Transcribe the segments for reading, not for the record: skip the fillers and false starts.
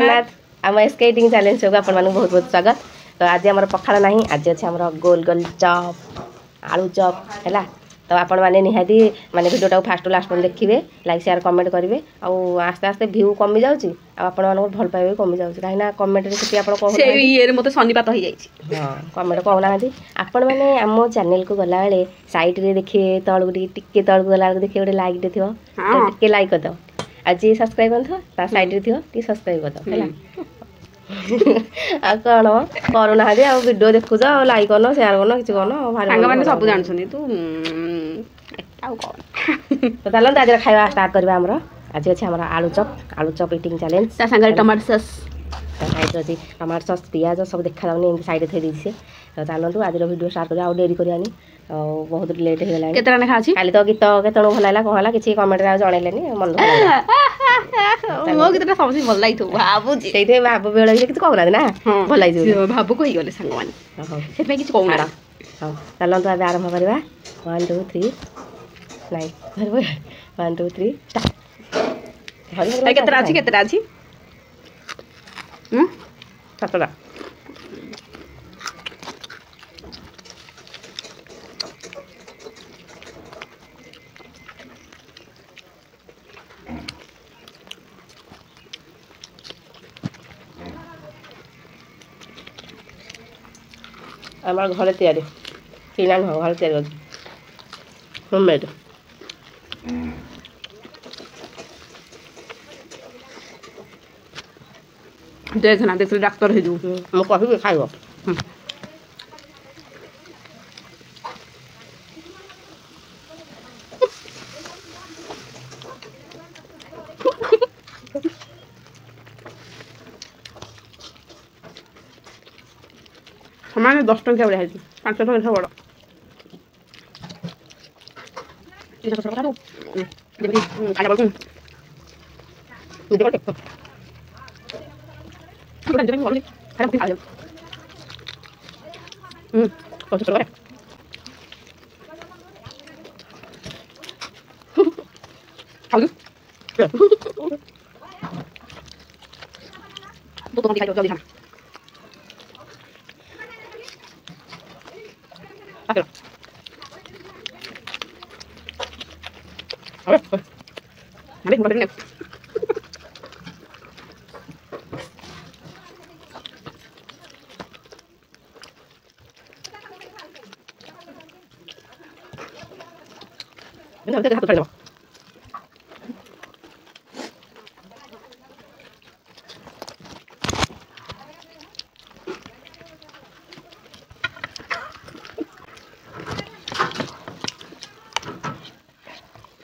जगन्नाथ आम SK eating challenge को आपण मानक बहुत बहुत स्वागत। तो आज आम पखाड़ ना आज अच्छे आम गोल गोल चप आलू चप है तो आपण मैंने निहाती माने भिडियोटा फास्ट लास्ट में देखिए लाइक शेयर कमेंट करेंगे आस्ते आस्ते व्यू कमी जाऊँगी आपण भल पाइबे कमी जाऊँगी कहीं कमेंट ये मत सन्निपात हो जाए हाँ कमेंट कहना आपण मैंने आम चैनल को गला बेले साइड देखिए तलू टे तलू गला देखिए गोटे लाइक दे टे लाइक करद आज सब्सक्राइब कर साइड थी सब्सक्राइब करद है कौन करूना वीडियो देखुच लाइक करन शेयर करन कि करन सब जानते तू तो चलो आज खाଇବା स्टार्ट करवा आमर आज अच्छे आम आलू चप ईटिंग चैलेंज सागर टमाटो सॉस साइड अच्छी टमाटो सॉस पियाज सब देखा जाऊनी साइड थी दीजिए तो चलतु आज वीडियो स्टार्ट करा आ डेरी करानी बहुत लेट हो गला खाली तो गीत केत भल है कौन है किसी कमेंट जनइले मन मो गीत समझ भल लगी भावुची से भाव बेल कि कहना ना भल लगे भाव को गले सांग मैंने किसी कहना हाँ चलतु आज आरंभ करवा 1 2 3 नाइन 1 2 3 केतरा अच्छी सातटा आमार घरे तैयारी किना नुह घर तैयारी होममेड देखना देख डाक्तर हो मुझे कहबी खाइब हमारे 10 टंकिया बढ़िया 5 टंकिया बड़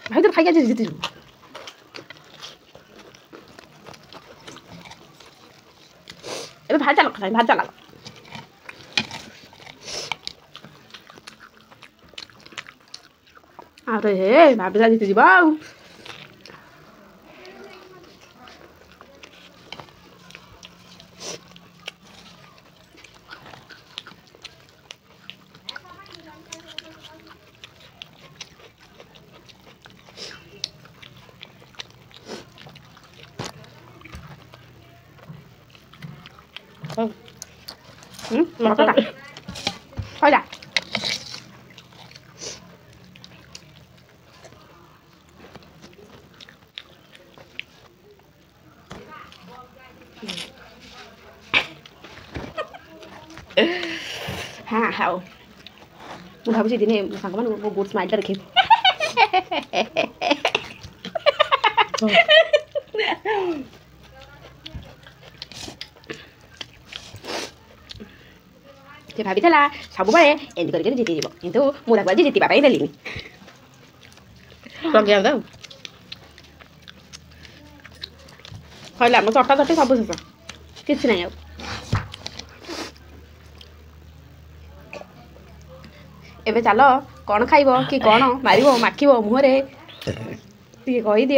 भाई तो खाई जा जीती ए भाजा लग खाई भाजा लग अरे हे भाभी जीती जीवा मटर हो जा हाँ हाँ ମୁଁ ଭାବୁଛି ଦିନେ ସାଙ୍ଗମାନଙ୍କୁ ଗୁଡ୍ ସ୍ମାଇଲ୍ଟା ଦେଖେଇବି से भाभी सब बड़े एमती करके जीतीज कितु मुझे आज जीतवा देली कहला मो चटा चटी सब शेष किसी ना एबे चल कौन खाइब कि कौन मारिब माखिब मुहरे टे कहीदि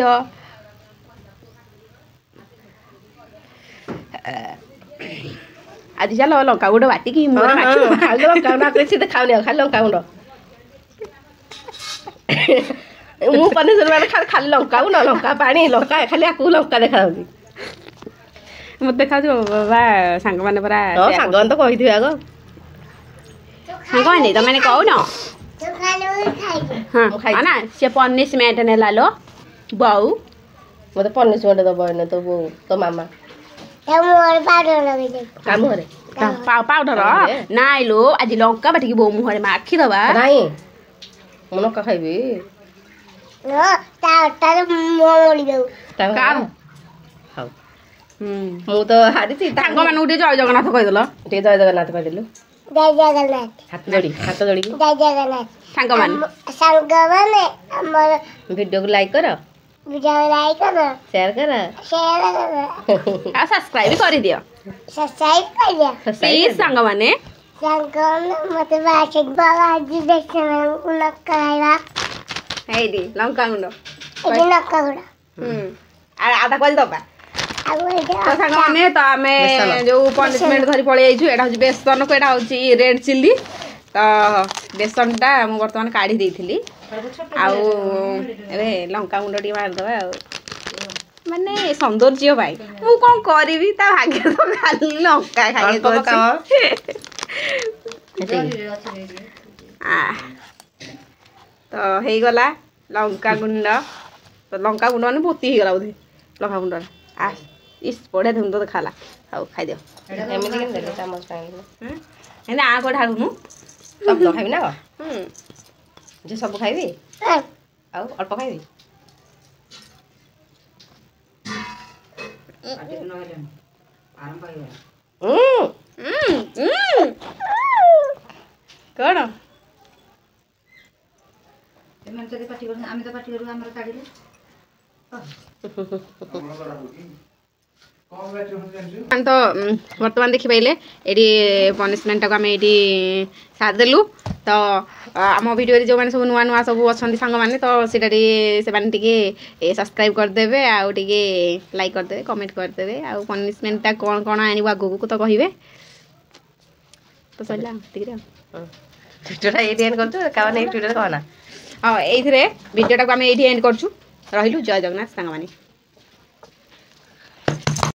आज चल लंका गुंड बाटिकी खाली लंका गुंड खाली लंका गुंड मु पनीर खाली लंका गुंड लंका पानी लंका खाली आपको लंका देखा ମତେ ଦେଖାଯାଉ ବାବା ସାଙ୍ଗମାନେ ପରା ହଁ ସାଙ୍ଗମାନେ ତ କହିଥିବେ ଆଗ ସାଙ୍ଗମାନେ ତମେ କହୁନ ମୁଁ ଖାଇଛି। ହଁ ନା ସେ ପନିସମେଣ୍ଟ ନେଲା लो ବୋଉ ମତେ ପନିସମେଣ୍ଟ ଦବ ଏଇନେ ତୋ ବୋଉ ତୋ ମାମା କାମରେ ପାଉଡର ନାଇଁ ଲୋ ଆଜି ଲଙ୍କା ବାଟିକି ବୋଉ ମୁହଁରେ ମାଖି ଦବା ନାଇଁ ମୁଁ ଲଙ୍କା ଖାଇବି କାହାର? ହଉ ମୁଁ ତ ହାରିଛି ସାଙ୍ଗମାନଙ୍କୁ ଟିକେ ଜୟ ଜଗନ୍ନାଥ କହିଦେଲ ଟିକେ ଜୟ ଜଗନ୍ନାଥ କହିଦେଲୁ ହାତ ଯୋଡ଼ିକି ସାଙ୍ଗମାନେ ଆମର ଭିଡ଼ିଓକୁ ଲାଇକ୍ କର ସେୟାର କର ଆଉ ସବସ୍କ୍ରାଇବ କରିଦିଅ ପ୍ଲିଜ ସାଙ୍ଗମାନେ ହେଇଟି ଲଙ୍କା ଗୁଣ୍ଡ ଆଧା କରିଦବା ତ ସାଙ୍ଗମାନେ ତ ଆମେ ଯୋଉ ପନିସମେଣ୍ଟ ଧରି ପଳେଇ ଯାଇଛୁ ଏଇଟା ହଉଛି ବେସନକୁ ଏଇଟା ହଉଛି ରେଡ୍ ଚିଲି ତ ବେସନଟା ମୁଁ ବର୍ତ୍ତମାନ କାଢ଼ି ଦେଇଥିଲି ଆଉ ଏବେ ଲଙ୍କା ଗୁଣ୍ଡ ଟିକେ ମାରିଦେବା ଆଉ ମାନେ ସୌନ୍ଦର୍ଯ୍ୟ ପାଇଁ ମୁଁ କ'ଣ କରିବି ତା ଭାଗ୍ୟ ତ ଖାଲି ଲଙ୍କା ଖାଇବାକୁ ତ ହେଇଗଲା ଲଙ୍କା ଗୁଣ୍ଡ ତ ଲଙ୍କା ଗୁଣ୍ଡ ମାନେ ଭୋତି ହେଇଗଲା ବୋଧେ ଲଙ୍କା ଗୁଣ୍ଡ ଇସ୍ ବଢ଼ିଆ ଧୁମ ତ ଖାଲା ହଉ ଖାଇଦିଅ ଏମିତି କେମିତି ଦେଲେ ଚାମଚ କାହିଁକି ଏମିତି ଆଁ କୋଉ ଢାଳୁନୁ ସବୁ ତ ଖାଇବି ନା ଯେ ସବୁ ଖାଇବି ଆଉ ଅଳ୍ପ ଖାଇବି କ'ଣ ଆମେ ତ ପାଟି କରୁ ଆମର କାଢିଲେ ତ ବର୍ତ୍ତମାନ ଦେଖିପାରିଲେ ଏଠି ପନିସମେଣ୍ଟଟାକୁ ଆମେ ଏଇଠି ସାରିଦେଲୁ ତ ଆମ ଭିଡ଼ିଓରେ ଯେଉଁମାନେ ସବୁ ନୂଆ ନୂଆ ସବୁ ଅଛନ୍ତି ସାଙ୍ଗମାନେ ତ ସେଇଟା ଟିକେ ସେମାନେ ଟିକେ ସବସ୍କ୍ରାଇବ୍ କରିଦେବେ ଆଉ ଟିକେ ଲାଇକ୍ କରିଦେବେ କମେଣ୍ଟ କରିଦେବେ ଆଉ ପନିସମେଣ୍ଟଟା କ'ଣ କ'ଣ ଆଣିବ ଆଗକୁ ତ କହିବେ ତ ସରିଲା ଏତିକିରେ ଆଉ ଭିଡ଼ିଓଟା ଏଇଠି ଏଣ୍ଡ କରୁଛୁ କାରଣ ଏଇ ଭିଡ଼ିଓରେ କହନା ହଁ ଏଇଥିରେ ଭିଡ଼ିଓଟାକୁ ଆମେ ଏଇଠି ଏଣ୍ଡ କରୁଛୁ ରହିଲୁ ଜୟ ଜଗନ୍ନାଥ ସାଙ୍ଗମାନେ